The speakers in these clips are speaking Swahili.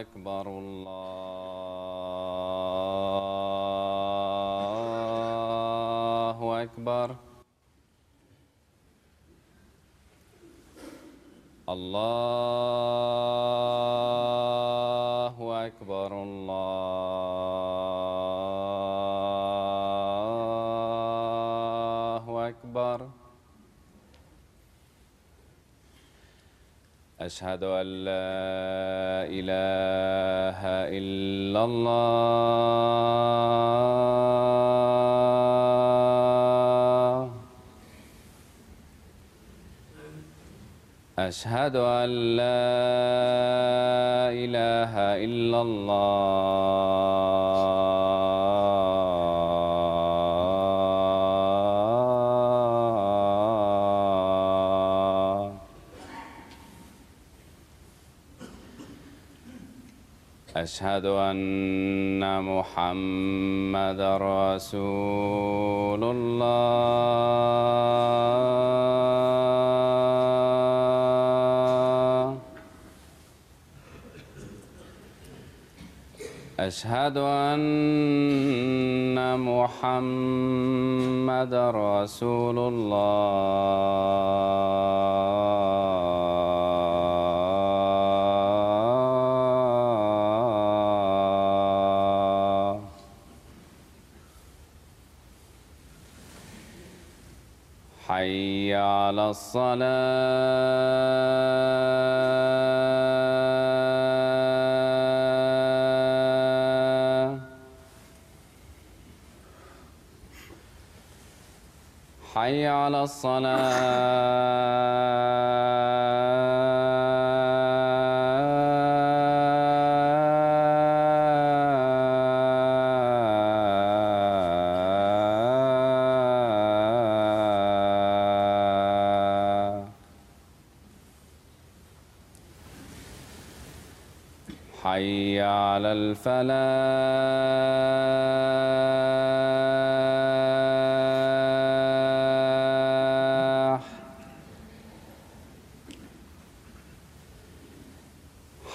أكبر الله أكبر. الله أكبر الله أكبر. أشهد أن لا إله إلا الله. أشهد أن لا إله إلا الله. أشهد أن محمدًا رسول الله. أشهد أن محمدًا رسول الله. حي على الصلاة. حي على الصلاة. حي على الفلاح.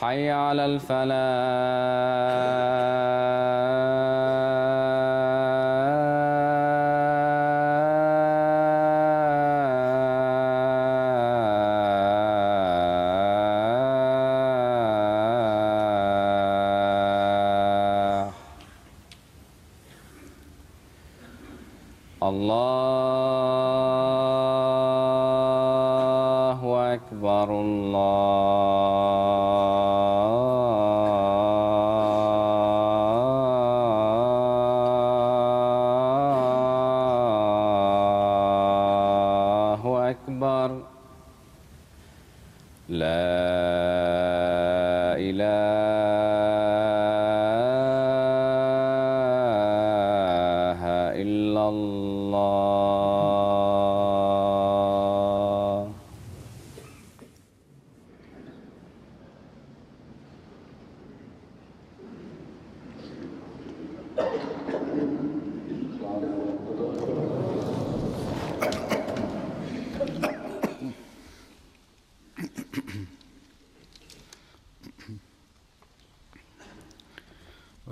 حي على الفلاح. الله أكبر الله أكبر. لا إله إلا الله.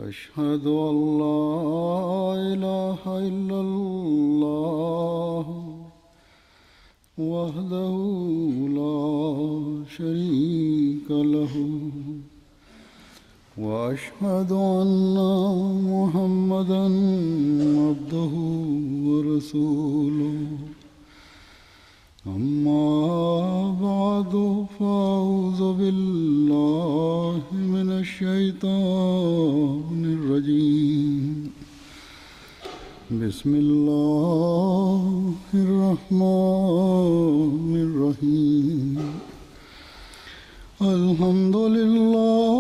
أشهد أن لا إله إلا الله وحده لا شريك له وأشهد أن محمدًا عبده ورسوله. أما بعد فأعوذ بالله من الشيطان الرجيم. بسم الله الرحمن الرحيم. الحمد لله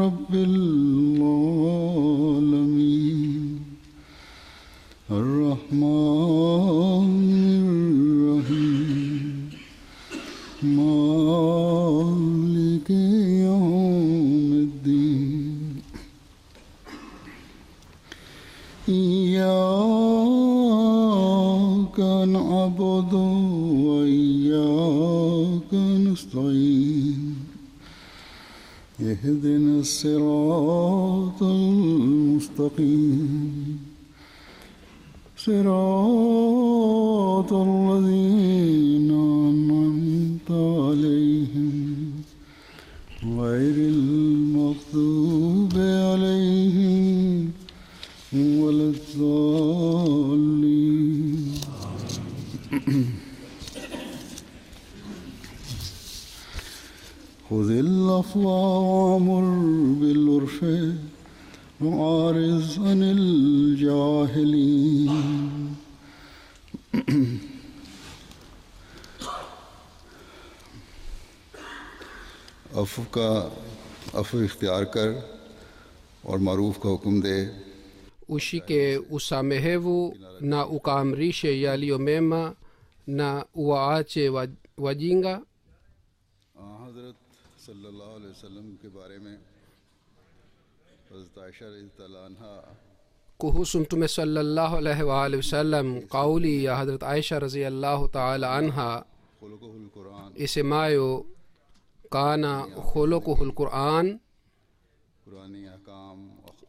رب العالمين. الرحمن الرحيم. مالك يوم الدين. إياك نعبد وإياك نستعين. اهدنا الصراط المستقيم صراط الذين أنعمت عليهم غير المغضوب عليهم ولا الضالين. خذ العفو وأمر بالعرف وأعرض عن الجاهلين. अफ़ु इख्तियार कर और मारूफ का हुक्म दे. ushike usamehevu na ukaamrishe yaliyo mema na uwaache wajinga. हज़रत सल्लल्लाहु अलैहि वसल्लम के बारे में हज़रत आयशा रज़ियल्लाहु अन्हा kuhusu mtume sallallahu alaihi wa alihi wasallam, kauli ya hadrat aisha raziallahu taala anha खुलुकुहुल Quran isemayo kana khuluquhul quran, कुरानी अहकाम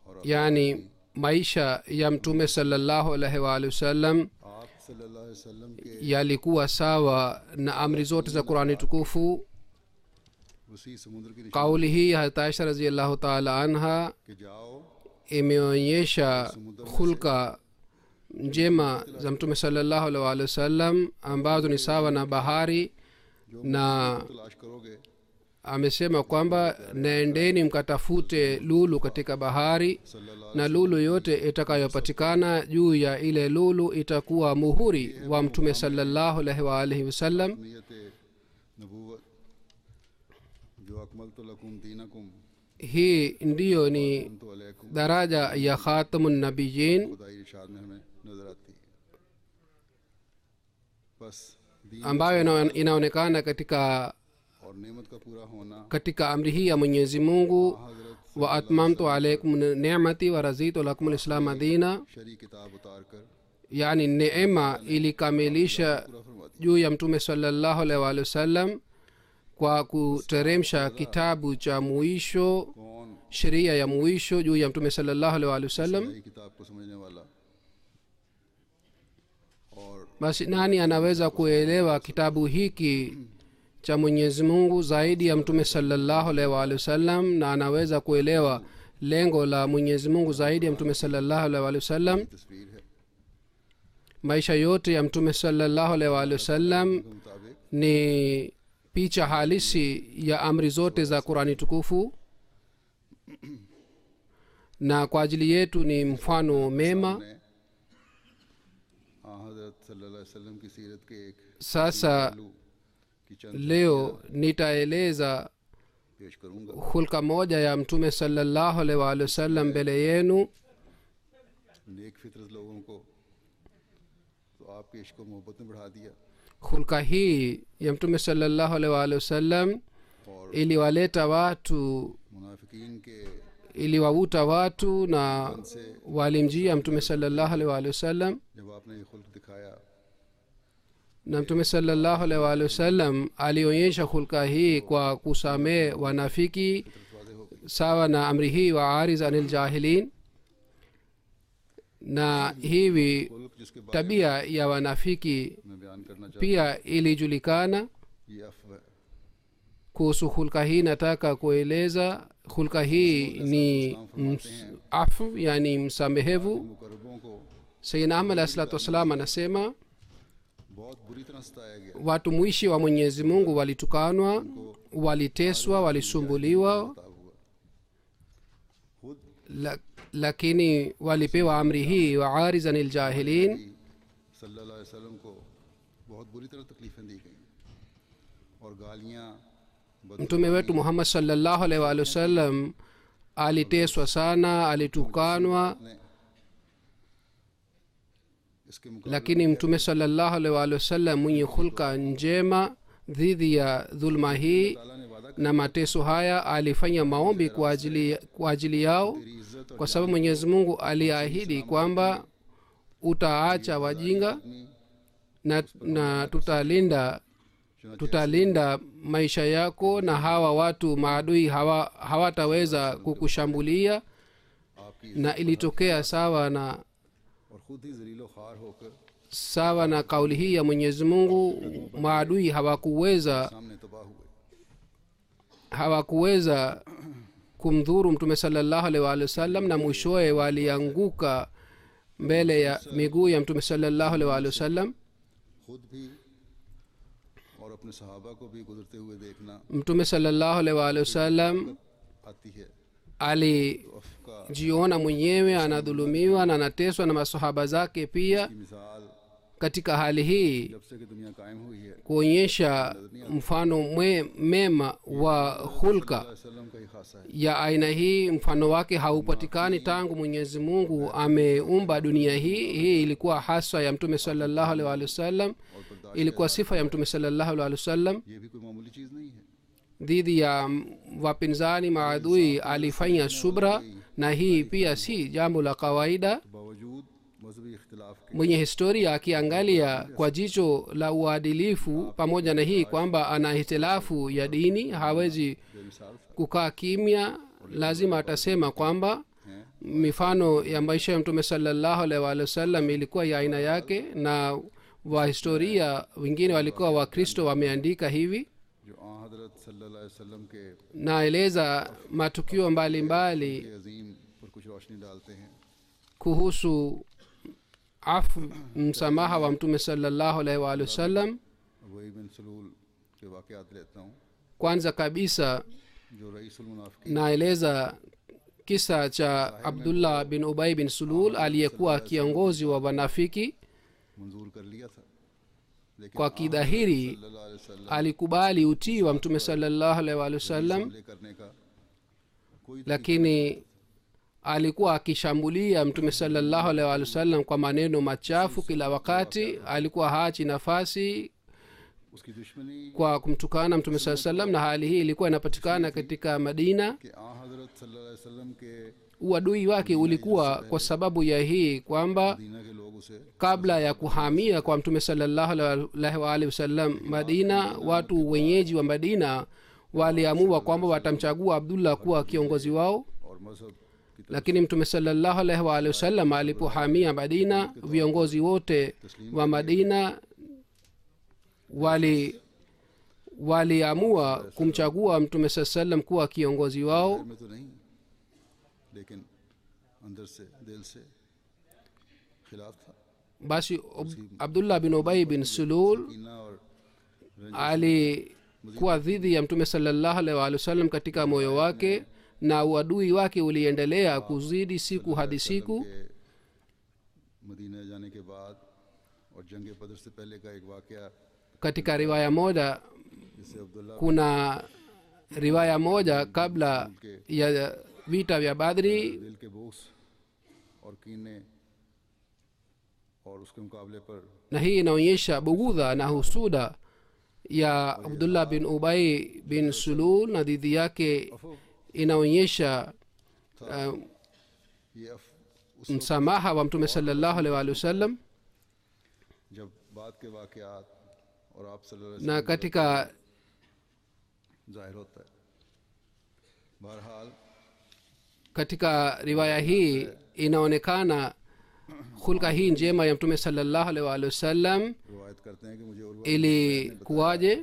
और yani maisha ya mtume sallallahu alaihi wa alihi wasallam आप सल्लल्लाहु अलैहि वसल्लम के yalikuwa sawa na amri zote za qurani tukufu. वसी समुद्र की kauli hii ya hadrat aisha raziallahu taala anha कि जाओ imeonyesha hulka njema za mtume sallallahu alaihi wasallam ambazo ni sawa na bahari, na तलाश करोगे amesema kwamba naendeni mkatafute lulu katika bahari, na lulu yote itakayopatikana juu ya ile lulu itakuwa muhuri wa mtume sallallahu alaihi wasallam. नियत नबूवत जो अकमलतु लकुम दीनकुम hii ndiyo ni तो अलैकुम daraja ya khatamun nabiyin खुदाई इरशाद में हमें नजर आती है. बस दीन ambayo inaonekana katika और नेमत का पूरा होना amri hii ya mwenyezi mungu, हजरत wa atmamtu alaikum ni'mati wa razitu lakum lislama dina, शरी किताब उतार कर yani neema ilikamilisha juu ya mtume sallallahu alaihi wasallam kwa kuteremsha kitabu cha mwisho, कौन sheria ya mwisho juu ya mtume sallallahu alaihi wasallam. सही किताब को समझने वाला और Basi nani anaweza kuelewa kitabu hiki cha mwenyezi mungu zaidi ya mtume sallallahu alaihi wasallam, na anaweza kuelewa lengo la mwenyezi mungu zaidi ya mtume sallallahu alaihi wasallam. तस्वीर है maisha yote ya mtume sallallahu alaihi wasallam के मुताबिक ni picha halisi ya amri zote za qurani tukufu, na kwa ajili yetu ni mfano mema. ने हजरत सल्लल्लाहु अलैहि वसल्लम की सीरत के एक Sasa पहलू की चंद leo nitaeleza पेश करूंगा. hulka moja ya mtume sallallahu alaihi wasallam mbele yenu. नेक फितरत लोगों को तो आपके इश्क और मोहब्बत ने बढ़ा दिया hulka hii ya mtume sallallahu alaihi wasallam और iliwaleta watu, मुनाफिकीन के iliwavuta watu na walimjia mtume sallallahu alaihi wasallam, जब आपने ये खुल्क दिखाया na mtume sallallahu alaihi wasallam alionyesha hulka hii kwa kusamehe wanafiki sawa na amri hii wa ariz anil jahilin. na hivi खुल्क जिसके बारे tabia ya wanafiki में बयान करना चाहता pia ilijulikana. हूं, ये अफ़ है. kuhusu hulka hii nataka kueleza hulka hii ni afu, yani msamehevu. मुकर्रबों को sayyidina ahmad alahi salatu wassalam anasema बहुत बुरी तरह सताया गया. watu mwishi wa mwenyezi mungu walitukanwa, waliteswa, walisumbuliwa, खिताब हुआ खुद lakini walipewa amri hii wa ariz anil jahilin. सल्लल्लाहु अलैहि वसल्लम को बहुत बुरी तरह तकलीफें दी गई और गालियां mtume wetu muhammad sallallahu alaihi wasallam aliteswa sana, alitukanwa, ने इसके मुकाबले lakini mtume sallallahu alaihi wasallam mwenye hulka njema dhidi ya dhulma hii ताला ने वादा na mateso haya alifanya maombi kwa ajili yao, करी इज्जत और kwa sababu mwenyezi mungu aliahidi kwamba utaacha wajinga आदमी na tutalinda tutalinda maisha yako na hawa watu maadui hawataweza kukushambulia. आपकी Na ilitokea और खुद ही जलीलो खार होकर sawa na kauli hii ya Mwenyezi Mungu. Maadui सामने तबाह हुए। hawakuweza kumdhuru mtume sallallahu alaihi wa sallam, na mwishowe walianguka mbele ya miguu ya mtume sallallahu alaihi wa sallam. खुद भी और अपने सहाबा को भी गुजरते हुए देखना Mtume sallallahu alaihi wa sallam आती है। alijiona mwenyewe anadhulumiwa na anateswa na masahaba zake pia. की मिसाल Katika hali hii जब से कि दुनिया कायम हुई है kuonyesha mfano mema wa hulka वसल्लम का ही खासा है। ya aina hii, mfano wake haupatikani tangu Mwenyezi Mungu ameumba dunia hii. Hii ilikuwa hasa ya mtume sallallahu alaihi wa sallam, ilikuwa sifa ya mtume sallallahu alaihi wa sallam. ये भी कोई मामूली चीज़ नहीं है। Dhidi ya wapinzani maadui alifanya subra, na hii pia si jambo la kawaida. बावजूद मजहबी इख्तिलाफ के Mwenye historia akiangalia kwa jicho la uadilifu, pamoja na hii kwamba ana hitilafu ya dini, hawezi बेमिसाल था kukaa kimya. Lazima atasema kwamba mifano ya maisha ya mtume sallallahu alaihi wa sallam ilikuwa ya aina yake, na wahistoria wengine walikuwa Wakristo wameandika hivi. जो हज़रत सल्लल्लाहु अलैहि वसल्लम के Naeleza matukio mbalimbali अजीम पर कुछ रोशनी डालते हैं। kuhusu msamaha wa mtume sallallahu alaihi wa sallam. वही बिन सलूल के वाक़यात लेता हूँ Kwanza kabisa जो रईसुल मुनाफिकीन naeleza kisa cha Abdullah bin Ubay bin Sulul aliyekuwa kiongozi wa wanafiki. मंजूर कर लिया था, लेकिन Kwa kidhahiri सल्लल्लाहु अलैहि वसल्लम alikubali utii wa mtume sallallahu alaihi wa sallam, हमले करने का कोई lakini alikuwa akishambulia mtume sallallahu alaihi wa sallam kwa maneno machafu kila wakati. Alikuwa haachi nafasi उसकी दुश्मनी kwa kumtukana mtume saa salam, na hali hii ilikuwa inapatikana katika Madina. कि हज़रत सल्लल्लाहु अलैहि वसल्लम के Uadui wake ulikuwa kwa sababu ya hii kwamba Medina के लोग उसे kabla ya kuhamia kwa mtume sallallahu alaihi wa alihi wasallam Madina, watu wenyeji wa Madina waliamua kwamba watamchagua Abdullah kuwa kiongozi wao. और मजहब की Lakini mtume sallallahu alaihi wa alihi wasallam alipohamia Madina, viongozi wote wa Madina waliamua kumchagua mtume saa salam kuwa kiongozi wao. में तो नहीं, लेकिन अंदर से दिल से खिलाफ था। Basi Abdullah bin Ubay bin Sulul कीना और alikuwa dhidi ya mtume sallallahu alaihi wa alihi wasallam katika moyo wake, na uadui wake uliendelea kuzidi siku hadi siku. के मदीना जाने के बाद और जंग बदर से पहले का एक वाक़या Katika riwaya moja, जिससे Abdullah kuna riwaya moja kabla ya vita vya Badri, दिल के बोस और कीने और उसके मुकाबले पर na hii inaonyesha bugudha na husuda ya Abdullah bin Ubay bin Sulul, na dhidi yake inaonyesha ये msamaha wa mtume sallallahu alaihi wa sallam. जब बाद के वाक़यात और आप सल्लल्लाहु अलैहि Na katika वसल्लम ज़ाहिर होता है। बहरहाल katika riwaya hii inaonekana hulka hii njema ya mtume sallallahu alaihi wa sallam रिवायत करते हैं कि मुझे उर्वा ilikuwaje.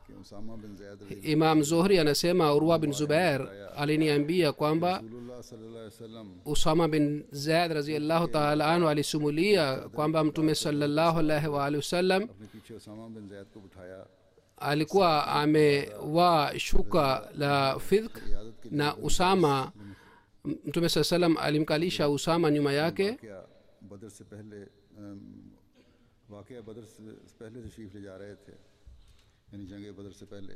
कि उसामा बिन ज़ैद रज़ी Imam Zuhri anasema Urwa bin Zubair aliniambia kwamba रसूलुल्लाह सल्लल्लाहु अलैहि वसल्लम Usama bin Zaid radhiyallahu ta'ala anhu alisumulia kwamba mtume sallallahu alaihi wa alihi wasallam अपने पीछे उसामा बिन ज़ैद को बिठाया, alikuwa amevaa shuka la fidk, na Usama mtume saa salam alimkalisha Usama nyuma yake. क्या बदर से पहले वाक़या बदर से पहले तशरीफ़ ले जा रहे थे, यानी जंग बदर से पहले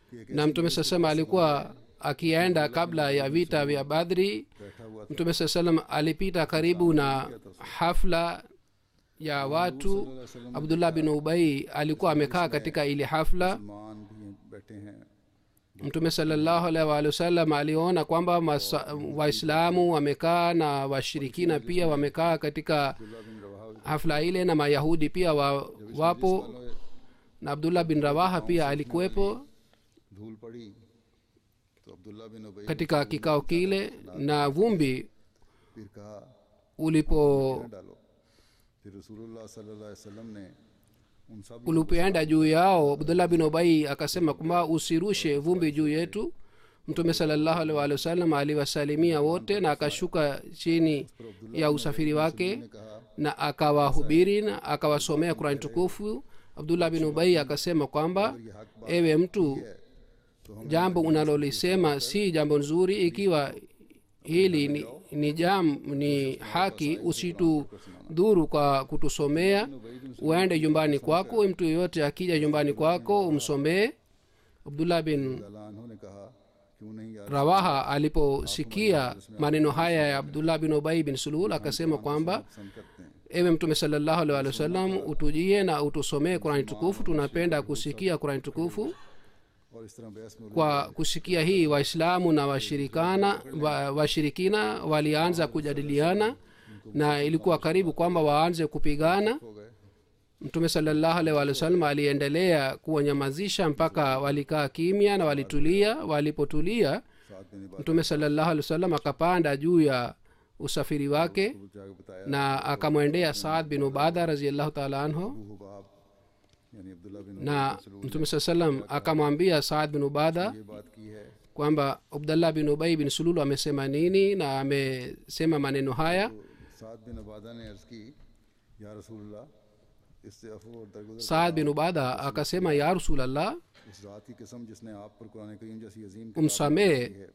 कि एक Na mtume saa salam alikuwa akienda kabla ya vita vya Badri. बैठा हुआ था Mtume saa salam alipita karibu na hafla ya watu. Abdullah bin Ubay alikuwa amekaa katika ile hafla. मान भी बैठे हैं। Mtume sallallahu alaihi wa alihi wasallam aliona kwamba Waislamu wamekaa na washirikina pia wamekaa katika hafla ile, na Mayahudi pia wapo. na abdullah bin rawaha pia alikuwepo धूल पड़ी तो अब्दुल्ला बिन उबई katika kikao kile na vumbi फिर कहा ulipo न डालो फिर रसूलुल्लाह सल्लल्लाहु अलैहि वसल्लम ने उन सब ulipoenda juu yao abdullah bin ubai akasema kwamba usirushe vumbi juu yetu mtume salallahu alaihi wa sallam aliwasalimia wote na akashuka chini ya usafiri wake na akawahubiri na akawasomea qurani tukufu abdullah bin ubai akasema kwamba ewe mtu jambo unalolisema si jambo nzuri ikiwa hili ni haki usitudhuru kwa kutusomea uende nyumbani kwako mtu yeyote akija nyumbani kwako umsomee abdullah bin अल्लाह ने कहा क्यों नहीं यार rawaha aliposikia maneno haya ya abdullah bin ubai bin sulul akasema kwamba पसंद करते हैं ewe mtume salallahu alaihi wasallam utujie na utusomee qurani tukufu tunapenda kusikia qurani tukufu और इस तरह बहस में kwa kusikia hii waislamu na washirikina walianza kujadiliana na ilikuwa karibu kwamba waanze kupigana हो गए mtume salallahu alaihi wasallam aliendelea kuwanyamazisha mpaka walikaa kimya na walitulia walipotulia साथ में बात mtume salallahu alaihi wasallam akapanda juu ya usafiri wake को जाकर बताया na akamwendea saad bin ubada raziallahu taala anhu Abu हुबाब यानी अब्दुल्ला बिन na mtume saa salam akamwambia saad bin ubada ये बात की है kwamba abdallah bin ubai bin sululu amesema nini na amesema maneno haya साद बिन उबादा ने अर्ज की या रसूलुल्लाह इससे अफू और दरगुजर saad bin ubada akasema ya rasulallah उस रात की कसम जिसने आप पर कुरान करीम जैसी अजीम umsamehe है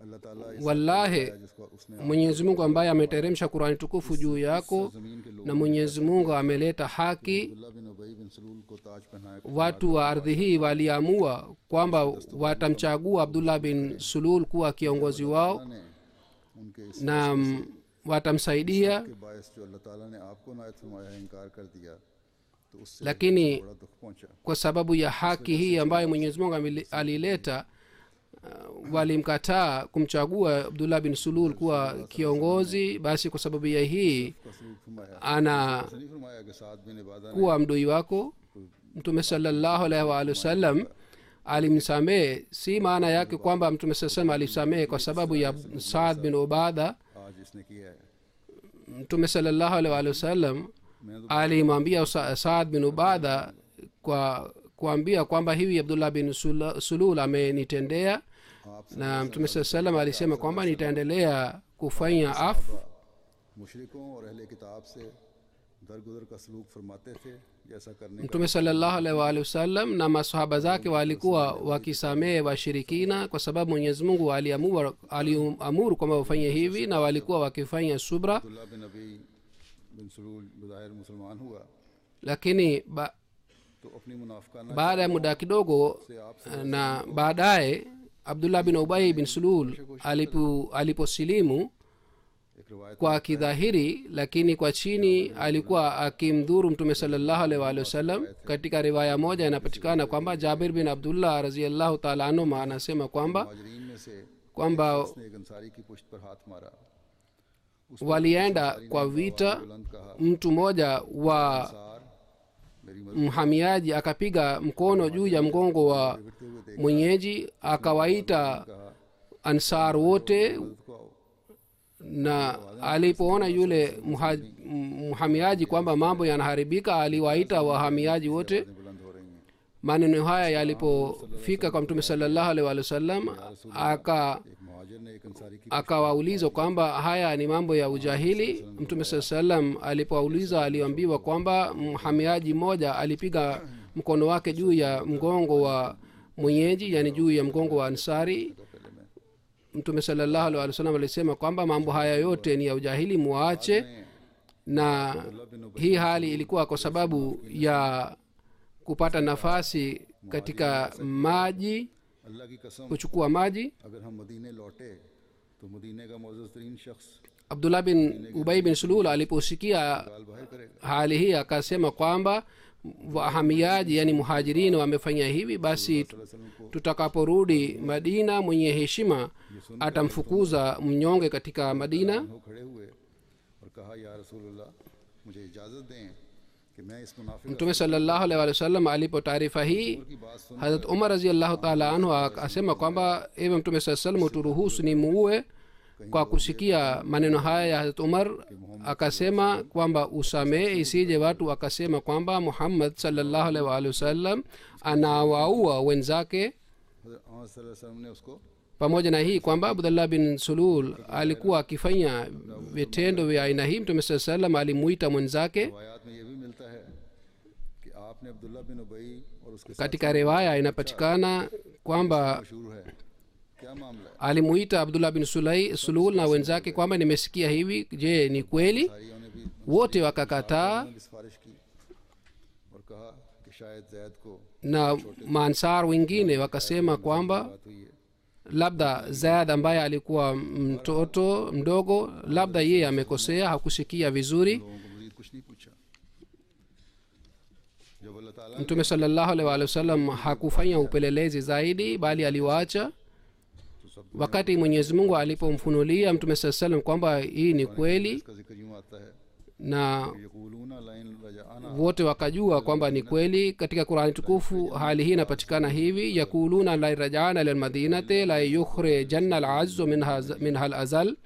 अल्लाह ताला इस wallahi जिसको उसने mwenyezi mungu ambaye ameteremsha qurani tukufu juu yako जमीन के लोग na mwenyezi mungu ameleta haki Abdullah बिन उबई बिन सलूल को ताज पहनाया watu wa ardhi hii waliamua kwamba watamchagua abdullah bin sulul kuwa kiongozi wao ने उनके इस na watamsaidia के बायस जो अल्लाह ताला ने आपको नायत फरमाया है इनकार कर दिया तो उससे lakini बड़ा दुख पहुंचा kwa sababu ya haki hii ambayo mwenyezi mungu alileta walimkataa kumchagua abdullah bin sulul kuwa kiongozi basi kwa sababu ya hii का सलूक फरमाया anakuwa नहीं फरमाया कि साद बिन इबादा ने mdui wako mtume salallahu alaihi waalihi wasallam alimsamehe si maana yake kwamba mtume saa salam alimsamehe kwa sababu ya saad bin ubada आज इसने किया है mtume salallahu alaihi waalihi wasallam alimwambia saad bin ubada kwa kuambia kwamba hivi abdullah bin sulul amenitendea na mtume saa salam alisema kwamba nitaendelea kufanya afu मुशरिकों और अहले किताब से दरगुजर का सलूक फरमाते थे जैसा करने का mtume salallahu alaihi waalihi wasallam na masahaba zake walikuwa wakisamehe washirikina kwa sababu mwenyezi mungu aliamuru kwamba wafanye hivi na walikuwa wakifanya subra Abdullah बिन अबी बिन सलूल बज़ाहिर मुसलमान हुआ lakini तो अपनी मुनाफिकाना baada ya muda kidogo na baadaye abdullah bin ubai bin sulul aliposilimu एक रिवायत kwa kidhahiri lakini kwa chini alikuwa akimdhuru mtume salallahu alaihi waalihi wasallam katika riwaya moja inapatikana kwamba jabir bin abdullah raziallahu taala anhuma anasema kwamba मुहाजिरीन में से kwamba उसने एक अंसारी की पुश्त पर हाथ मारा walienda kwa vita बुलंद कहा mtu mmoja wa सार मेरी mhamiaji akapiga mkono juu ya mgongo wa mwenyeji akawaita ansar wote मदद को आओ na alipoona yule mhamiaji kwamba mambo yanaharibika aliwaita wahamiaji wote बुलंद हो रही हैं maneno haya yalipofika kwa mtume salallahu alaihi waalihi wasallam एक मुहाजिर ने एक अंसारी की akawauliza kwamba haya ni mambo ya ujahili mtume saa salam alipowauliza aliambiwa kwamba mhamiaji mmoja alipiga mkono wake juu ya mgongo wa mwenyeji yani juu ya mgongo wa ansari mtume salallahu alaihi wasallam alisema kwamba mambo haya yote ni ya ujahili muache na hii hali ilikuwa kwa sababu ya kupata nafasi katika maji अल्लाह की कसम kuchukua maji अगर हम मदीने लौटे तो मदीने का मोअज़्ज़ज़ तरीन शख्स abdullah bin ubai bin sulul aliposikia गाल बाहर करेगा hali hii akasema kwamba wahamiaji yani muhajirini wamefanya hivi basi tutakaporudi madina mwenye heshima atamfukuza mnyonge katika madina वो खड़े हुए और कहा या रसूलुल्लाह मुझे इजाज़त दें कि मैं इस मुनाफिक mtume sallallahu alaihi wasallam alipo taarifa hii की बात सुन harat umar raziallahu taala anhu akasema kwamba ewe mtume saa salam uturuhusu ni muue kwa kusikia maneno haya ya harat umar akasema kwamba usamee isije watu wakasema kwamba muhammad sallallahu alaihi wa alihi wasallam anawaua wenzake Mohammad सल्लल्लाहु अलैहि वसल्लम ने उसको pamoja na hii kwamba abdullah bin sulul alikuwa akifanya vitendo vya aina hii mtume saa salam alimuita mwenzake रिवायात में ये भी मिलता है कि आपने अब्दुल्ला बिन उबई और उसके साथ katika riwaya inapatikana kwamba मशहूर है क्या मामला है alimuita abdullah bin sulul na wenzake kwamba nimesikia hivi je ni kweli सारियों ने भी wote wakakataa की सिफारिश की और कहा कि शायद जैद को na maansar wengine wakasema kwamba बात हुई है labda zaid ambaye alikuwa mtoto mdogo labda yeye amekosea hakusikia vizuri लोगों को मजीद कुछ नहीं पूछा जब अल्लाह ताला mtume sallallahu alaihi wa sallam hakufanya upelelezi zaidi bali aliwaacha तो सब wakati mwenyezi mungu alipomfunulia mtume saa salam kwamba hii ni kweli इसका जिक्र यूं आता है na यकूलूना लाइन रजाना wote wakajua kwamba ni kweli katika qurani tukufu hali hii inapatikana hivi yakuluna la rajana lilmadinati la yukhrijanna alazu minha alazal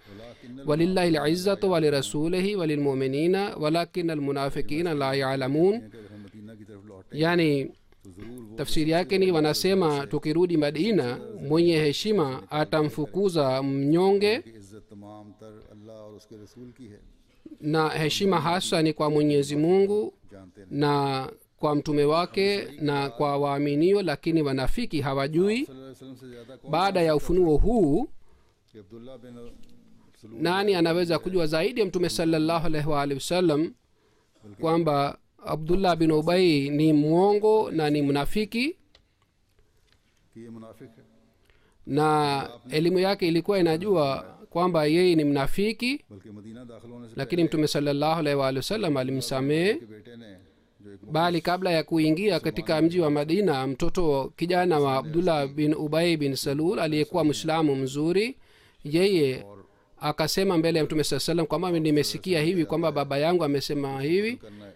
walillahi lizzatu walirasulihi walilmuminina walakina almunafikina la yalamun कि अगर हम मदीना की तरफ लौटे yani तो जरूर वो tafsiri yake ni wanasema tukirudi madina mwenye heshima atamfukuza mnyonge की इज्जत तमाम तर अल्लाह और उसके रसूल की है na heshima hasa ni kwa mwenyezi mungu जानते हैं na kwa mtume wake na kwa waaminio lakini wanafiki hawajui सल्लल्लाहु अलैहि वसल्लम से ज्यादा कौन baada ya ufunuo huu कि अब्दुल्ला बिन सलूल nani anaweza kujua zaidi ya mtume sallallahu alaihi wa alihi wasallam kwamba abdullah bin ubai ni mwongo na ni mnafiki कि ये मुनाफिक है na elimu yake ilikuwa inajua kwamba yeye ni mnafiki बल्कि मदीना दाखिल होने से lakini mtume sallallahu alaihi wa alihi wasallam alimsamehe के बेटे ने जो एक bali kabla ya kuingia katika mji wa madina mtoto kijana wa abdullah bin ubai bin salul aliyekuwa mwislamu mzuri yeye akasema mbele ya mtume saa salam kwamba nimesikia hivi kwamba baba yangu amesema hivi करना है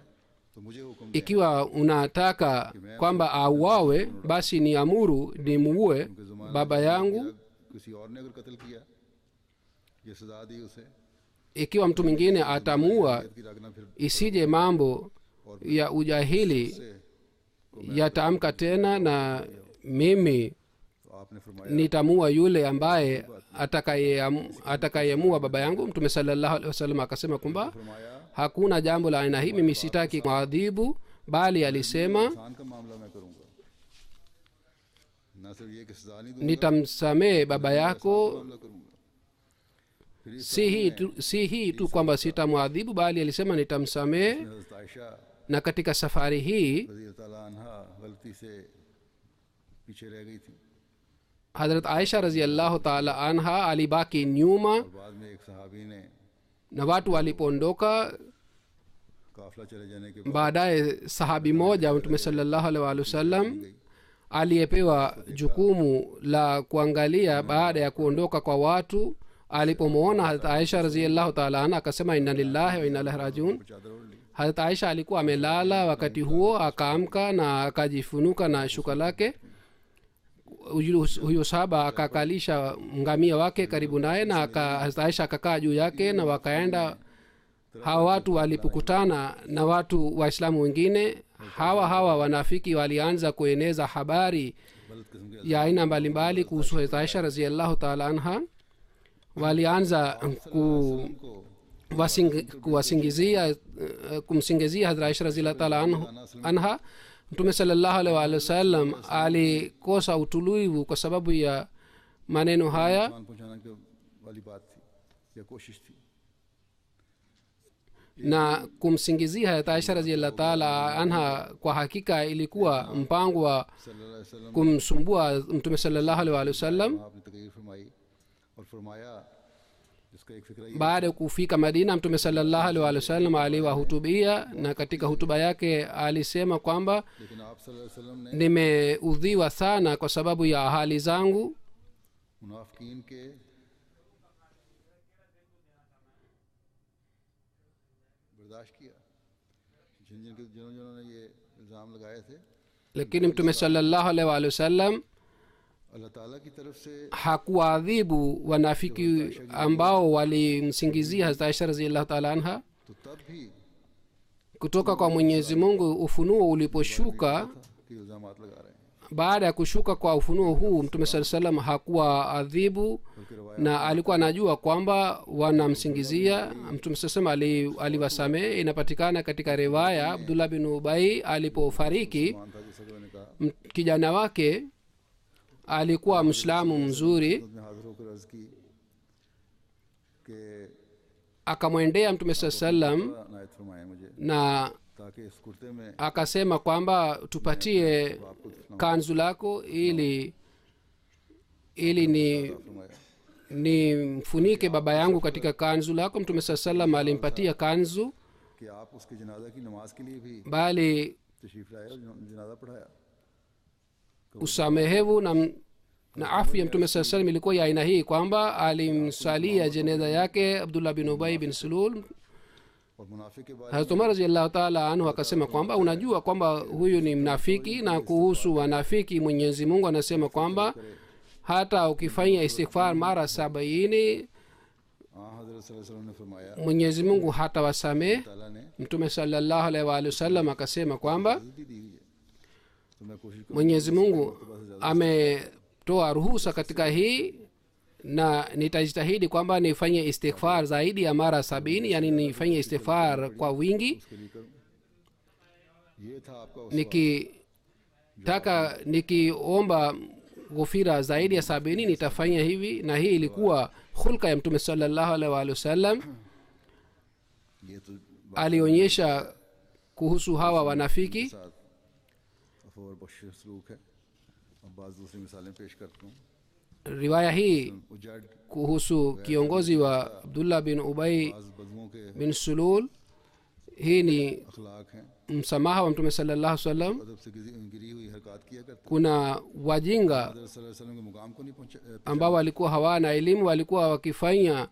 तो मुझे हुक्म दे ikiwa unataka kwamba auawe basi ni amuru nimuue कि ज़माने baba yangu में किसी और ने अगर कत्ल किया ये सजा दी उसे ikiwa mtu mwingine atamuua की रगना फिर isije mambo ya ujahili से yataamka tena na mimi तो आपने फरमाया nitamua yule ambaye atakayemua baba yangu mtume sallallahu alaihi wasallam akasema kwamba फरमाया hakuna jambo la aina hii mimi sitaki maadhibu bali alisema इंसान का मामला मैं करूंगा ना सिर्फ ये कि सजा नहीं दूंगा nitamsamehe baba yako मामला करूंगा फिर इस si hii tu kwamba sitamwadhibu bali alisema nitamsamehe हज़रत Ayesha na katika safari hii रज़ी अल्लाह अन्हा गलती से पीछे रह गई थी hadrat aisha raziallahu taala anha alibaki nyuma और बाद में एक सहाबी ने na watu walipoondoka काफिला चले जाने के बाद baadaye sahabi moja mtume sallallahu alaihi wa sallam aliyepewa jukumu la kuangalia baada ya kuondoka kwa watu alipomwona harat aisha raziallahu taala anha akasema inna lillahi wa inna ilaihi rajiun चादर ओढ़ ली harat aisha alikuwa amelala wakati huo akaamka na akajifunuka na shuka lake huyo sahaba akakalisha ngamia wake karibu naye na harat aisha akakaa juu yake na wakaenda hawa watu walipokutana na watu waislamu wengine hawa wanafiki walianza kueneza habari गलत किस्म के ya aina mbalimbali kuhusu Hazrat Aisha raziallahu taala anha walianza को kumsingizia Hazrat Aisha raziallahu taala anha mtume sallallahu alaihi wa sallam alikosa utulivu kwa sababu ya maneno haya नुकसान पहुंचाने के वाली बात थी या कोशिश थी na kumsingizia Hazrat Aisha raziallahu taala anha kwa hakika ilikuwa mpango wa सल्लल्लाहु अलैहि वसल्लम kumsumbua mtume sallallahu alaihi wa sallam आपने तकरीर फरमाई और फरमाया जिसका एक फिक्र baada ya kufika madina mtume sallallahu alaihi wa sallam aliwahutubia na katika hutuba yake alisema kwamba लेकिन आप सल्लल्लाहु अलैहि वसल्लम ने nimeudhiwa sana kwa sababu ya hali zangu मुनाफिकीन के बर्दाश्त किया जिन्होंने ये इल्ज़ाम लगाए थे lakini mtume sallallahu alaihi wa alihi wasallam अल्लाह ताला की तरफ से hakuadhibu wanafiki ambao walimsingizia Hazrat Aisha radhiallahu taala anha. तो तब भी Kutoka kwa Mwenyezi Mungu ufunuo uliposhuka, कि इल्ज़ामात लगा रहे हैं, baada ya kushuka kwa ufunuo huu mtume saa salam hakuwa adhibu na alikuwa anajua kwamba wanamsingizia. Mtume saa salam aliwasamehe. Inapatikana katika riwaya Abdullah bin Ubai alipofariki, मान था जैसा कि मैंने कहा, kijana wake alikuwa mslamu mzuri, में हाजिर होकर अर्ज की कि akamwendea mtume saa salam नायत फरमाए मुझे na ताकि इस कुर्ते में akasema kwamba tupatie kanzu lako ili फरमाया nimfunike baba yangu katika kanzu lako. Mtume saa salam alimpatia kanzu, कि आप उसके जनाजा की नमाज के लिए भी bali तशरीफ लाए और जनाजा पढ़ाया। usamehevu na afu ya mtume saa salam ilikuwa ya aina hii kwamba alimsalia jeneza yake Abdullah bin Ubay bin Sulul. और मुनाफिक के बारे Hazrat Umar radhiallahu taala anhu akasema kwamba unajua kwamba huyu ni mnafiki, na kuhusu wanafiki Mwenyezi Mungu anasema kwamba hata ukifanya istighfar mara 70 हज़रत सल्लल्लाहु अलैहि वसल्लम ने फरमाया, Mwenyezi Mungu hata wasamehe. ताला ने Mtume sallallahu alaihi wa alihi wasallam akasema kwamba दी दी हुई है, तो मैं कोशिश करूँ Mwenyezi Mungu ametoa ruhusa katika hii, na nitajitahidi kwamba nifanye istighfar zaidi ya mara 70, yani nifanye istighfar kwa wingi. उसके लिए करूँ। ये था आपका उस Nikitaka nikiomba ghufira zaidi ya 70 nitafanya hivi, na hii ilikuwa hulka ya mtume sallallahu alaihi wa alihi wasallam. ये तो Alionyesha kuhusu hawa wanafiki. साथ और बख्श सलूक है। अब बाज़ दूसरी मिसालें पेश करता हूँ। Riwaya hii उजड़ kuhusu kiongozi wa Abdullah bin Ubay बाज़ बदुओं के bin Sulul, hii ni अखलाक हैं, msamaha wa mtume sallallahu alaihi wasallam. अदब से गिरी हुई हरकत किया करते Kuna wajinga हज़रत सल्लल्लाहु अलैहि वसल्लम के मुकाम को नहीं पहुँचा ambao walikuwa hawana elimu, walikuwa wakifanya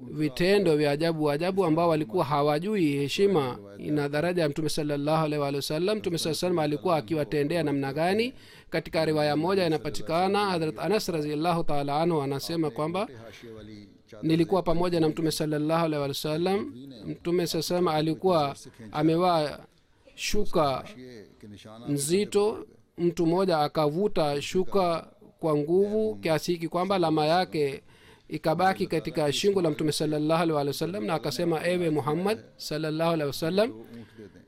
vitendo vya ajabu ajabu, ambao walikuwa hawajui heshima na daraja ya mtume sallallahu alaihi wa sallam. Mtume sallallahu alaihi alikuwa akiwatendea namna gani? Katika riwaya moja inapatikana Hadrat Anas radhiyallahu ta'ala anhu anasema kwamba हाशिए वाली nilikuwa pamoja na mtume sallallahu alaihi wa sallam. Mtume sallallahu alaihi alikuwa amevaa shuka हाशिए के निशाना nzito. Mtu mmoja akavuta shuka kwa nguvu kiasi hiki kwamba alama yake ikabaki katika shingo la mtume sallallahu alaihi wasallam, na akasema, ewe Muhammad sallallahu alaihi wasallam, ऊँट दे दें,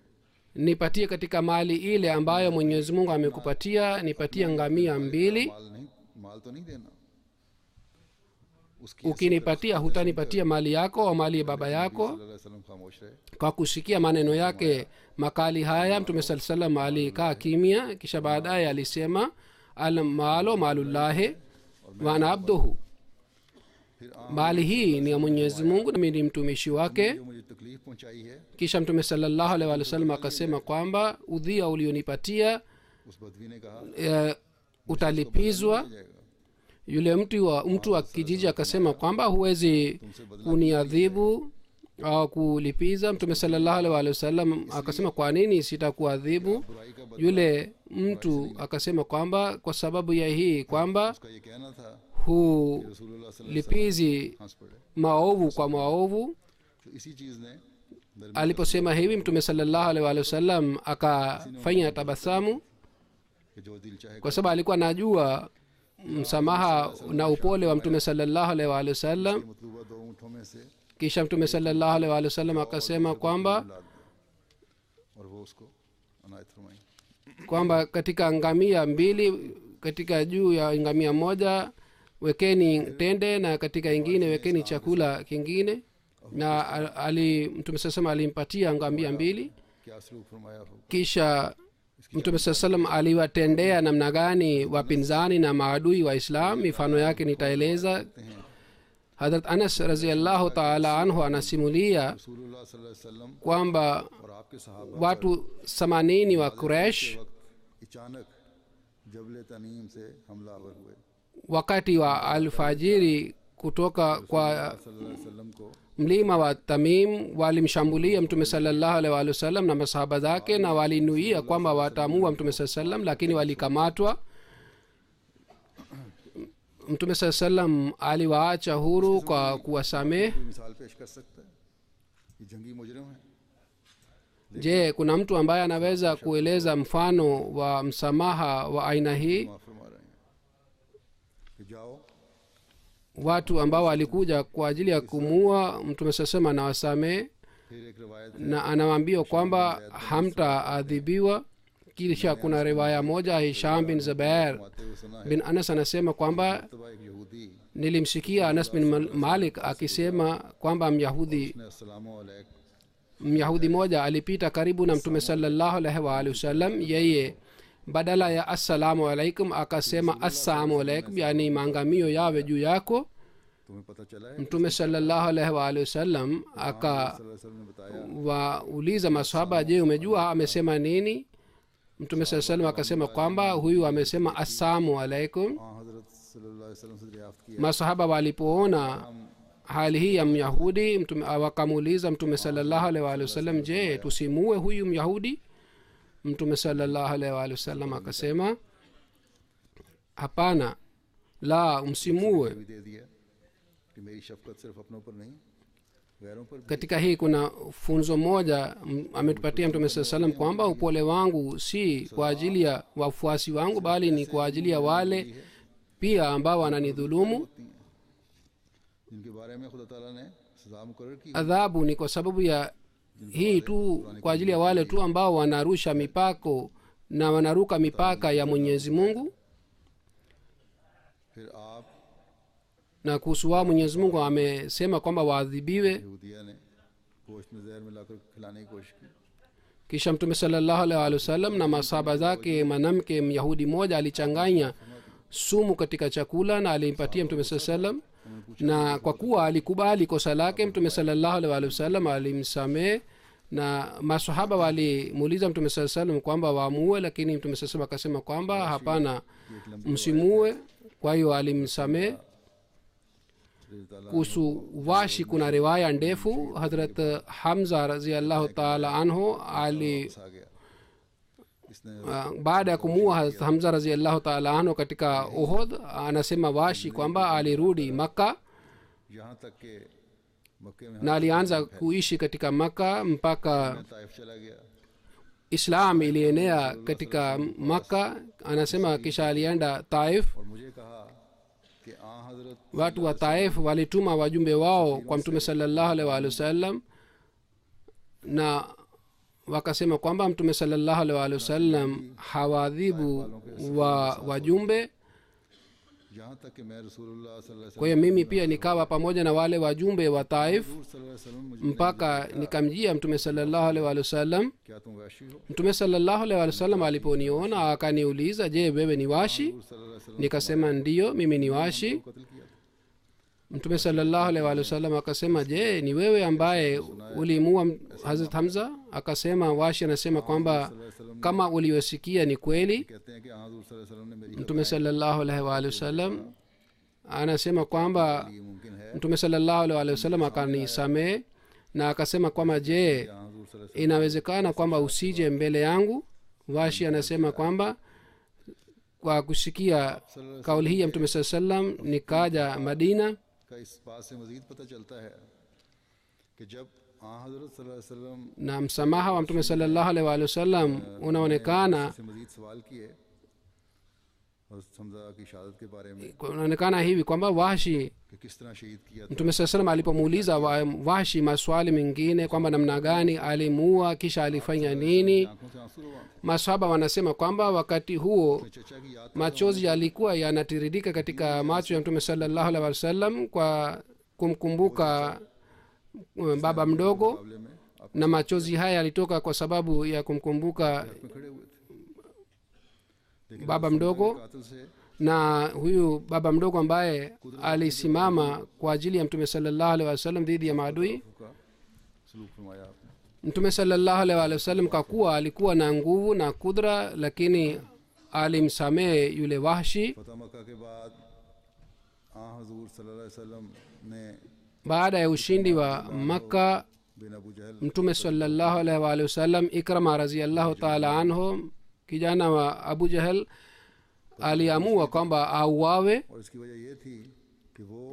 nipatie katika mali ile ambayo Mwenyezi Mungu amekupatia, nipatie ngamia 2. माल तो नहीं देना, उसकी Ukinipatia hutanipatia mali yako au mali ya baba yako. सल्लल्लाहु अलैहि वसल्लम खामोश रहे। Kwa kusikia maneno yake makali haya, mtume sallallahu alaihi wasallam alikaa kimya, kisha baadaye alisema, al malu malullahi wa ana abduhu, mali hii ni ya Mwenyezi Mungu na mimi ni mtumishi wake. जो मुझे तकलीफ पहुंचाई है Kisha mtume sallallahu alaihi wasallam akasema kwamba udhia ulionipatia उस बदवी ने कहा utalipizwa. जाएगा, Yule mtu wa kijiji akasema kwamba huwezi kuniadhibu au kulipiza. Mtume sallallahu alaihi wasallam akasema, kwa nini sitakuadhibu? बुराई का बदला Yule mtu akasema kwamba kwa sababu ya hii kwamba उसका ये कहना था, hulipizi रसूलुल्लाह सल्लल्लाहु अलैहि वसल्लम हंस पड़े। maovu kwa maovu. तो इसी चीज़ ने दरमियान Aliposema hivi mtume sallallahu alaihi wasallam akafanya tabasamu, कि जो दिल चाहे kwa sababu alikuwa anajua msamaha na upole wa mtume sallallahu alaihi wasallam. मतलूबा दो ऊँटों में से Kisha mtume sallallahu alaihi wasallam akasema kwamba औलाद और वो उसको अनायत फरमाई। kwamba katika ngamia 2, katika juu ya ngamia moja wekeni tende na katika ingine wekeni chakula kingine. Na mtume sasema alimpatia ngamia 2. क्या सलूक फरमाया हो, Kisha mtume saa salam aliwatendea namna gani wapinzani na maadui wa Islam. Mifano yake nitaeleza. Hadrat Anas raziallahu taala anhu anasimulia रसूलुल्लाह सल्लल्लाहु अलैहि वसल्लम kwamba और आपके सहाबा watu 80 wa Quraysh अचानक जबल तनीम से हमलावर हुए। wakati wa alfajiri kutoka kwa सल्लल्लाहु अलैहि वसल्लम को mlima wa tamim walimshambulia mtume salallahu alaihi waalihi wasallam na masahaba zake na walinuia kwamba wataamua mtume saa salam lakini walikamatwa. mtume saa salam aliwaacha huru kwa kuwasamehe. कोई मिसाल पेश कर सकता है? ये जंगी मुजरिम है, Je, kuna mtu ambaye anaweza kueleza mfano wa msamaha wa aina hii? माफ फरमा रहे हैं कि जाओ Watu ambao walikuja kwa ajili ya kumuua mtume saa salam anawasamehe फिर एक रिवायत na anawaambia kwamba hamtaadhibiwa. kisha kuna riwaya moja hisham bin zubair आते हुए सुना है bin anas anasema kwamba तबा एक यहूदी nilimsikia anas bin malik akisema kwamba ने अस्सलामु अलैक myahudi moja alipita karibu na mtume salallahu alaihi waalihi wasallam. yeye badala ya assalamu alaikum akasema assalamu alaikum, yani maangamio yawe juu yako. तुम्हें पता चला है mtume salallahu alaihi waalihi wasallam सल्लल्लाहु अलैहि वसल्लम ने बताया akawauliza maswahaba, je, umejua amesema nini? mtume saa salam akasema kwamba huyu amesema assalamu alaikum. हजरत सल्लल्लाहु अलैहि वसल्लम से दरियाफ्त किया masahaba walipoona hali hii ya myahudi wakamuuliza mtume salallahu alaihi waalihi wasallam, je, tusimue huyu myahudi? mtume salallahu alaihi waalihi wasallam akasema hapana, la, msimue. भी दे दिया कि मेरी शफकत सिर्फ अपनों पर नहीं गैरों पर भी katika hii kuna funzo moja ametupatia mtume saa salam kwamba upole wangu si kwa ajili ya wafuasi wangu bali ni kwa ajili ya wale pia ambao wananidhulumu. होती हैं जिनके बारे में खुदा ताला ने सजा मुकर्रर की adhabu ni kwa sababu ya hii tu, kwa ajili ya wale tu ambao wanarusha mipako na wanaruka mipaka ya mwenyezi mungu. फिर आप na kuhusu wao mwenyezi mungu amesema kwamba waadhibiwe. यहूदिया ने गोश्त में जहर मिलाकर खिलाने की कोशिश की kisha mtume salallahu alaihi waalihi wasallam na masahaba zake mwanamke myahudi moja alichanganya sumu katika chakula na alimpatia mtume saa salam, na kwa kuwa alikubali kosa lake mtume salallahu alaihi waalihi wasallam alimsamehe. na masahaba walimuuliza mtume saa salam kwamba waamue, lakini mtume saa salam akasema kwamba hapana, msimue. kwa hiyo alimsamehe. kuhusu washi kuna riwaya ndefu. hadrat hamza raziallahu taala anhu ali आ गया इसने baada ya kumua Hazrat hamza raziallahu taala anhu katika uhud, anasema washi kwamba alirudi makka यहाँ तक के मक्के में na alianza kuishi katika makka mpaka Taif चला गया islam ilienea katika makka. anasema kisha alienda taif. और मुझे कहा कि हजरत watu wa taif walituma wajumbe wao kwa mtume salallahu alaihi waalihi wasallam na wakasema kwamba mtume salallahu alaihi waalihi wasallam hawaadhibu wajumbe. यहाँ तक कि मैं रसूलुल्लाह सल्लल्लाहु अलैहि वसल्लम kwa hiyo mimi pia nikawa pamoja na wale wajumbe wa taif सल्लल्लाहु अलैहि वसल्लम मुझे mpaka nikamjia mtume salallahu alaihi waalihi wasallam. क्या तुम वैशी हो mtume salallahu alaihi waalihi wasallam aliponiona akaniuliza, je, wewe ni washi? सल्लल्लाहु अलैहि वसल्लम nikasema ndiyo, mimi ni washi. को कत्ल किया था mtume salallahu alaihi waalihi wasallam akasema, je, ni wewe ambaye ulimuua hazrat hamza? akasema washi anasema kwamba kama uliosikia ni kweli. कहते हैं कि हजूर सल्लल्लाहु अलैहि वसल्लम ने मेरी mtume salallahu alaihi waalihi wasallam anasema kwamba ये मुमकिन है mtume salallahu alaihi waalihi wasallam akanisamehe na akasema kwamba je, हजूर सल्लल्लाहु अलैहि inawezekana kwamba usije mbele yangu? washi anasema kwamba kwa kusikia kauli hii ya mtume saa salam nikaja madina. वसल्लम का इस बात से मजीद पता चलता है कि जब हजरत सल्लल्लाहु अलैहि वसल्लम na msamaha wa mtume salallahu alaihi waalihi wasallam unaonekana से मजीद सवाल किए और हमजा की शहादत के बारे में unaonekana hivi kwamba washi कि किस तरह शहीद किया था mtume saa salam alipomuuliza washi maswali mengine kwamba namna gani alimuua kisha alifanya nini, आंखों से आंसू रुआ masahaba wanasema kwamba wakati huo चचा की याद machozi yalikuwa yanatiririka katika macho ya mtume salallahu alaihi wasallam kwa kumkumbuka baba mdogo, मुकाबले में आप na machozi haya yalitoka kwa sababu ya kumkumbuka में खड़े हुए थे लेकिन baba mdogo, कातिल से na huyu baba mdogo ambaye alisimama kwa ajili ya mtume salallahu alaihi wasallam dhidi ya maadui. का सलूक फरमाया आपने mtume salallahu alaihi wasallam kwa kuwa alikuwa na nguvu na kudra, lakini alimsamehe yule wahshi. फतह मक्का के बाद हजूर सल्लल्लाहु अलैहि वसल्लम ने baada ya ushindi wa makka बिन अबू जहल mtume sallallahu alaihi wa alihi wasallam ikrama raziallahu taala anhu kijana wa abu jahal aliamua kwamba auawe और इसकी वजह ये थी कि वो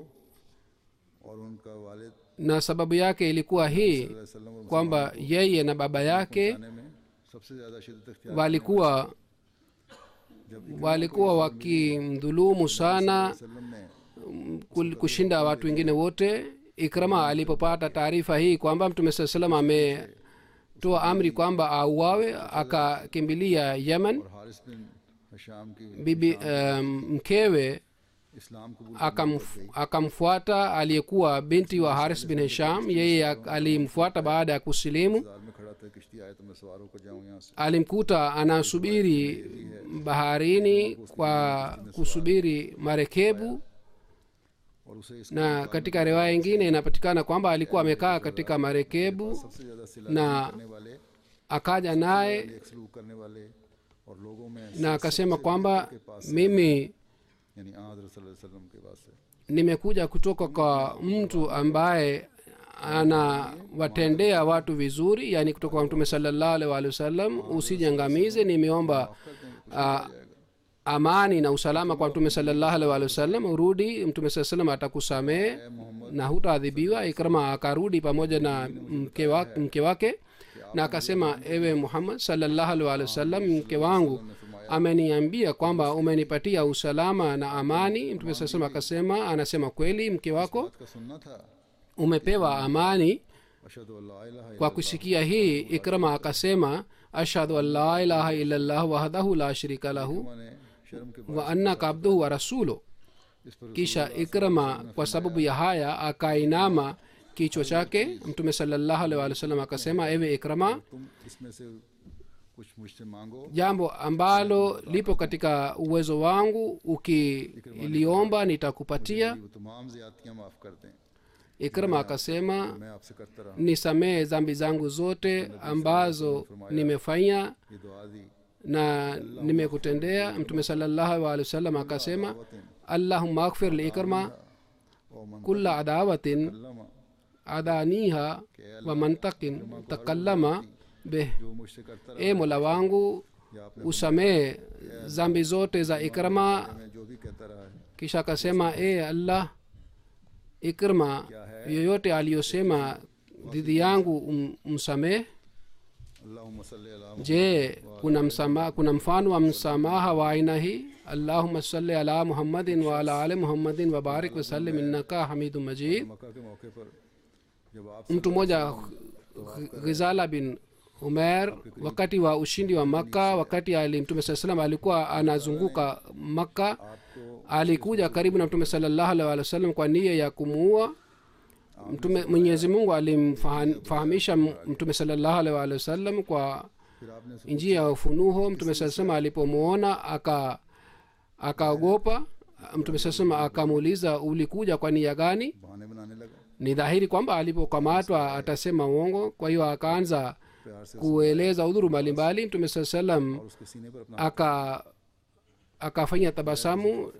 और उनका वालिद na sababu yake ilikuwa hii वसल्लम और kwamba yeye na baba yake जाने में सबसे ज्यादा शिद्दत इख्तियार walikuwa wakimdhulumu sana वसल्लम ने kushinda watu wengine wote. Ikrama alipopata taarifa hii kwamba mtume saa salam ametoa amri kwamba auawe, akakimbilia Yemen. और हारिस बिन हिशाम की Bibi mkewe इस्लाम कबूल akamfuata aliyekuwa binti wa Haris bin Hisham. Yeye alimfuata baada ya kusilimu. बाजार में खड़ा था, किश्ती आए तो मैं सवार होकर जाऊं यहाँ से। Alimkuta anasubiri baharini kwa kusubiri marekebu, और उसे इस na katika riwaya ingine inapatikana kwamba alikuwa amekaa katika marekebu सबसे ज्यादा सिला na करने वाले, akaja naye एक सलूक करने वाले और लोगों में na akasema kwamba mimi यानी हज़रत सल्लल्लाहु अलैहि वसल्लम के पास से nimekuja kutoka kwa mtu ambaye anawatendea watu vizuri, yani kutoka kwa mtume sallallahu alaihi wasallam. Usijangamize, nimeomba amani na usalama kwa mtume sallallahu alaihi wasallam, urudi, mtume sallallahu alaihi wasallam atakusamehe na hutaadhibiwa. Ikrama akarudi pamoja na mke wake na akasema, ewe Muhammad sallallahu alaihi wasallam, mke wangu ameniambia kwamba umenipatia usalama na amani. Mtume sasa akasema, anasema kweli, mke wako का सुनना था। umepewa amani. अशहदु अल्ला इलाहा Kwa kusikia hii, Ikrama akasema, ashhadu an la ilaha illa Allah wahdahu la sharika lahu इल्लल्लाह ने शर्म के wa annaka abduhu wa rasuluh. इस पर Kisha Ikrama kwa sababu ya haya akainama kichwa chake. Mtume sallallahu alaihi wasallam akasema, ewe Ikrama, तुम इसमें से कुछ मुझसे मांगो, jambo ambalo lipo katika uwezo wangu ukiliomba nitakupatia. वो तमाम ज़ियादतियाँ माफ़ कर दें। Ikrama akasema, मैं आपसे करता रहा nisamehe dhambi zangu zote ambazo nimefanya ये दुआ दी। na nimekutendea. Mtume sallallahu alaihi wasallam akasema, allahumma aghfir li Ikrama और मन kulla adawatin लमा adaniha wa mantakin takallama bih. जो मुझसे करता रहा E mola wangu, या आपने usamehe dhambi zote za Ikrama. मैं जो भी कहता रहा है Kisha akasema, Allah, Ikrama yoyote aliyosema dhidi yangu msamehe. अल्लाहुम्मा सल्ली अला Je, kuna mfano wa msamaha wa aina hii? Allahumma salli ala Muhammadin wa ala ali Muhammadin wa barik wa sallim innaka hamidun majid. मक्का के मौके पर जब आप Mtu mmoja Ghizala bin Umer, wakati wa ushindi wa Makka, wakati mtume saa salam alikuwa anazunguka Makka, alikuja karibu na mtume sallallahu alaihi wasallam kwa nia ya kumuua. Mwenyezi Mungu alimfahamisha mtume sallallahu alaihi wasallam kwa फिर आपने njia ya ufunuo. Mtume saa salam alipomwona akaogopa. Mtume saa salam akamuuliza, ulikuja kwa nia gani? बहाने बनाने लगा, Ni dhahiri kwamba alipokamatwa atasema uongo, kwa hiyo akaanza प्यार से kueleza udhuru mbalimbali. Mtume saa salam और उसके सीने पर अपना akafanya tabasamu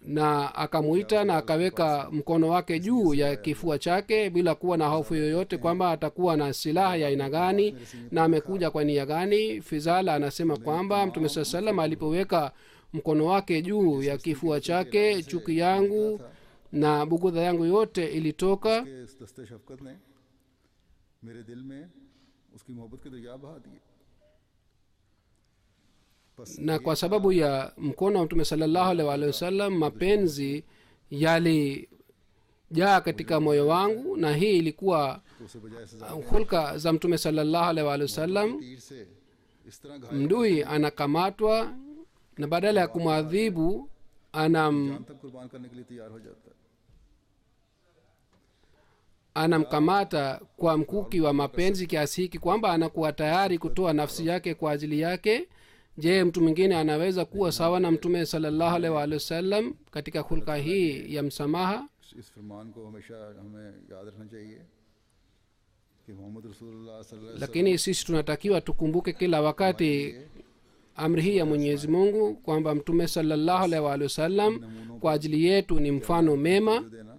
na akamuita na akaweka mkono wake juu ya kifua chake bila kuwa na hofu yoyote kwamba atakuwa na silaha ya aina gani na amekuja kwa nia gani. Fizala anasema kwamba mtume saa salam alipoweka mkono wake juu ya kifua chake, chuki yangu na bugudha yangu yote ilitoka, के इस दस्ते शफकत ने मेरे दिल में उसकी मोहब्बत के दरिया बहा दिए। na kwa sababu ya mkono wa mtume sallallahu alaihi wasallam mapenzi yalijaa katika moyo wangu, na hii ilikuwa तो उसे बजाय सजा hulka za mtume sallallahu alaihi wasallam. तीर से इस तरह घायल Mdui anakamatwa na badala ya kumwadhibu जान तक कुर्बान करने के लिए तैयार हो जाता है। anamkamata kwa mkuki wa mapenzi kiasi hiki kwamba anakuwa tayari kutoa nafsi yake kwa ajili yake. Je, mtu mwingine anaweza kuwa sawa na mtume sallallahu alaihi wasallam katika hulka hii ya msamaha? इस फरमान को हमेशा हमें याद रखना चाहिए कि मोहम्मद रसूलुल्लाह सल्लल्लाहु अलैहि Lakini sisi tunatakiwa tukumbuke kila wakati amri hii ya Mwenyezi Mungu kwamba mtume sallallahu alaihi wasallam kwa ajili yetu ni mfano mema. वसल्लम देना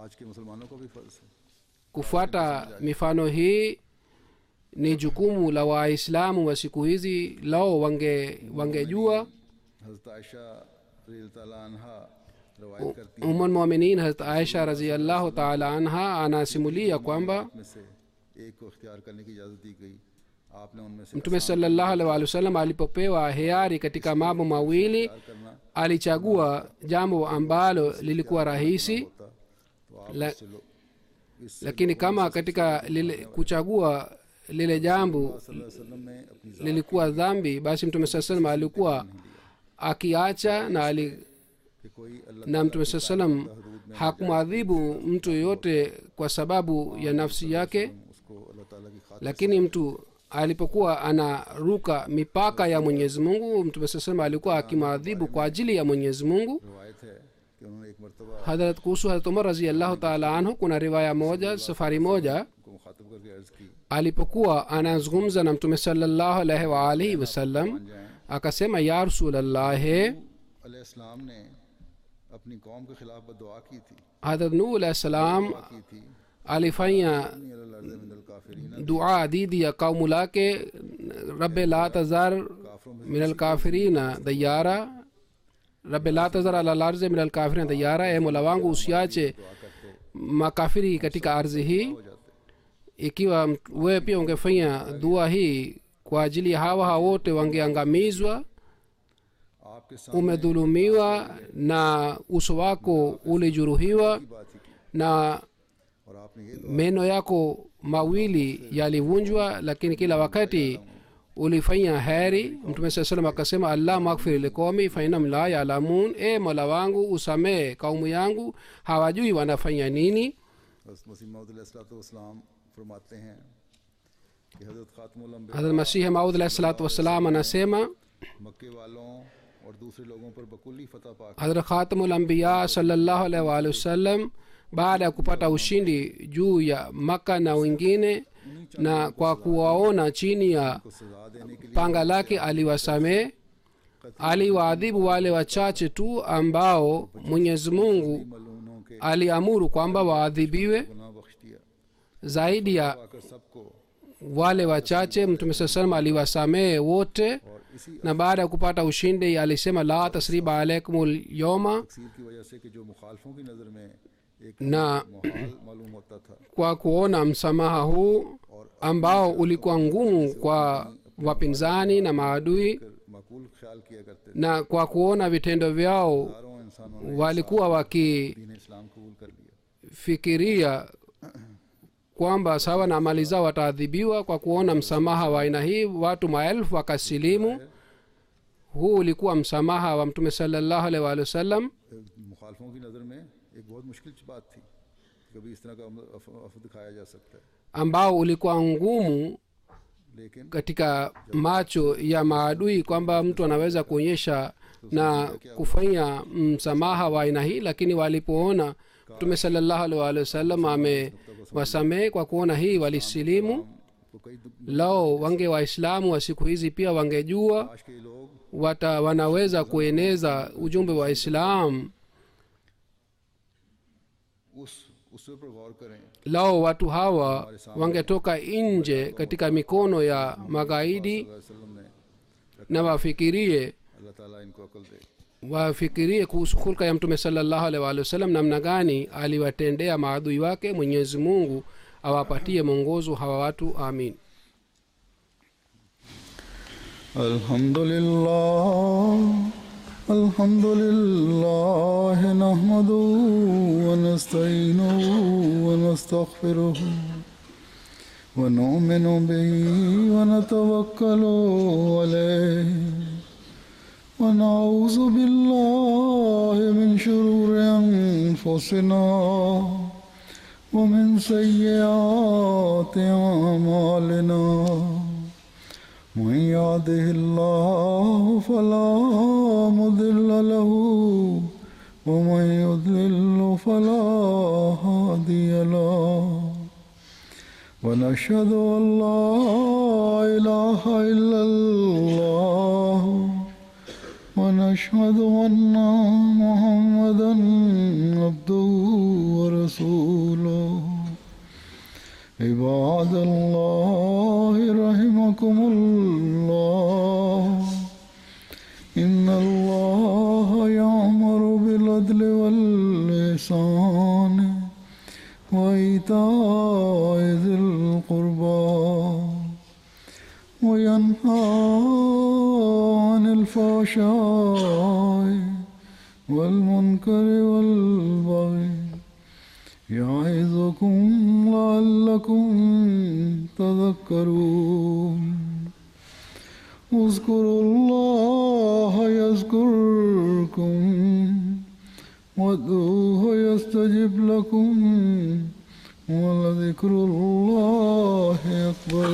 आज के मुसलमानों को भी फ़र्ज है। kufuata mifano hii ni jukumu la waislamu wa siku hizi. lao wangejua हज़रत आयशा रज़ियल्लाहु अन्हा रवायत करती umul muminin hazrat aisha raziallahu taala anha anasimulia kwamba में से एक को इख्तियार करने की इजाज़त दी गई। आपने उनमें से mtume sallallahu alaihi wasallam alipopewa hiari katika mambo mawili करना alichagua jambo ambalo lilikuwa rahisi होता तो आप la, से लो इस lakini kama katika lile kuchagua lile jambo सल्लल्लाहु अलैहि वसल्लम ने अपनी lilikuwa dhambi, basi mtume saa salam alikuwa akiacha कि कोई अल्लाह na mtume saa salam hakumwadhibu mtu yoyote kwa sababu ya nafsi yake. उसको अल्लाह ताला की खातिर Lakini mtu alipokuwa anaruka mipaka ya Mwenyezi Mungu, mtume saa salam alikuwa akimwadhibu kwa ajili ya Mwenyezi Mungu. रिवायत है कि उन्होंने एक मरतबा Hadrat kuhusu Hadrat Umar raziallahu taala anhu, kuna riwaya moja, safari moja को मुखातब करके अर्ज की alipokuwa anazungumza na mtume sallallahu alaihi wa alihi wasallam akasema, ya rasulallahi, अलैहिस्सलाम ने अपनी कौम के खिलाफ बददुआ की थी Hadrat Nuh alayhi salam की थी alifanya मिनल काफिरीन dua dhidi ya kaumu lake, rabbi la tazar min alkafirina dayara, rabbi la tazar ala larzi min alkafirina dayara, e mola wangu usiache makafiri katika ardhi hii. Ikiwa wewe pia ungefanya dua hii kwa ajili ya hawa wote wangeangamizwa. आपके सामने Umedhulumiwa na uso wako ulijeruhiwa बात ही की na और आपने ये meno yako mawili yalivunjwa, lakini kila wakati ulifanya heri. Mtume saa salam akasema, allah maghfir liqaumi fa innahum la ya'lamun, e mola wangu usamee kaumu yangu, hawajui wanafanya nini. मसीह मौद अलैहिस्सलाम फरमाते हैं कि हज़रत खातमुल अंबिया Hadrat Masihi Maud alayhi salatu wassalam anasema, मक्के वालों और दूसरे लोगों पर बकुली फतह पा Hadrat Khatamul Anbiya sallallahu alaihi wa alihi wasallam baada ya kupata ushindi juu ya Maka na wengine, na kwa kuwaona chini ya को सजा देने के लिए panga lake aliwasamehe. Aliwaadhibu wale wachache tu ambao Mwenyezi Mungu मलूनों के aliamuru kwamba waadhibiwe. गुनाह बख्श दिया Zaidi ya पाकर सबको wale wachache mtume saa salam aliwasamehe wote, और इसी na baada ya kupata ushindi alisema, la tasriba alaikumul yawma, तकसीर की वजह से कि जो मुखालफों की नज़र में एक na मुहाल मालूम होता था kwa kuona msamaha huu ambao ulikuwa ngumu kwa wapinzani na maadui, फिर माकूल ख्याल किया करते थे। na kwa kuona vitendo vyao हजारों इंसानों ने walikuwa wakifikiria दीन इस्लाम कबूल कर लिया। kwamba sawa na amali zao wataadhibiwa. Kwa kuona msamaha wa aina hii watu maelfu wakasilimu. Huu ulikuwa msamaha wa mtume sallallahu alaihi wa sallam मुखालफों की नज़र में एक बहुत मुश्किल बात थी, कभी इस तरह का अफ़ दिखाया जा सकता है, ambao ulikuwa ngumu लेकिन katika macho ya maadui, kwamba mtu anaweza kuonyesha na kufanya msamaha wa aina hii. Lakini walipoona mtume sallallahu alaihi wa sallam amewasamehe, kwa kuona hii walisilimu. तो कई lao wange waislamu wa siku hizi pia wangejua आज के लोग wanaweza kueneza ujumbe wa Islam, उस पर गौर करें। lao watu hawa wangetoka nje katika mikono ya magaidi वसल्लम ने na wafikirie अल्लाह ताला इनको अकल दे। wafikirie kuhusu hulka ya mtume sallallahu alaihi wa sallam, namna gani aliwatendea maadui wake. Mwenyezi Mungu awapatie mwongozo hawa watu, amin. Alhamdulillah nahmaduhu wa nasta'inuhu wa nastaghfiruhu wa nu'minu bihi wa natawakkalu alayhi wa na'udhu billahi min shururi anfusina ومن سيئات أعمالنا من يهده الله فلا مضل له ومن يضلل فلا هادي له ونشهد أن لا إله إلا الله ونشهد أن محمدا عبده ورسوله عباد الله رحمكم الله إن الله يأمر بالعدل والإحسان وإيتاء ذي القربى وينهى عن الفحشاء والمنكر والبغي يعظكم لعلكم تذكرون اذكروا الله يذكركم وادعوه يستجب لكم ولذكر الله أكبر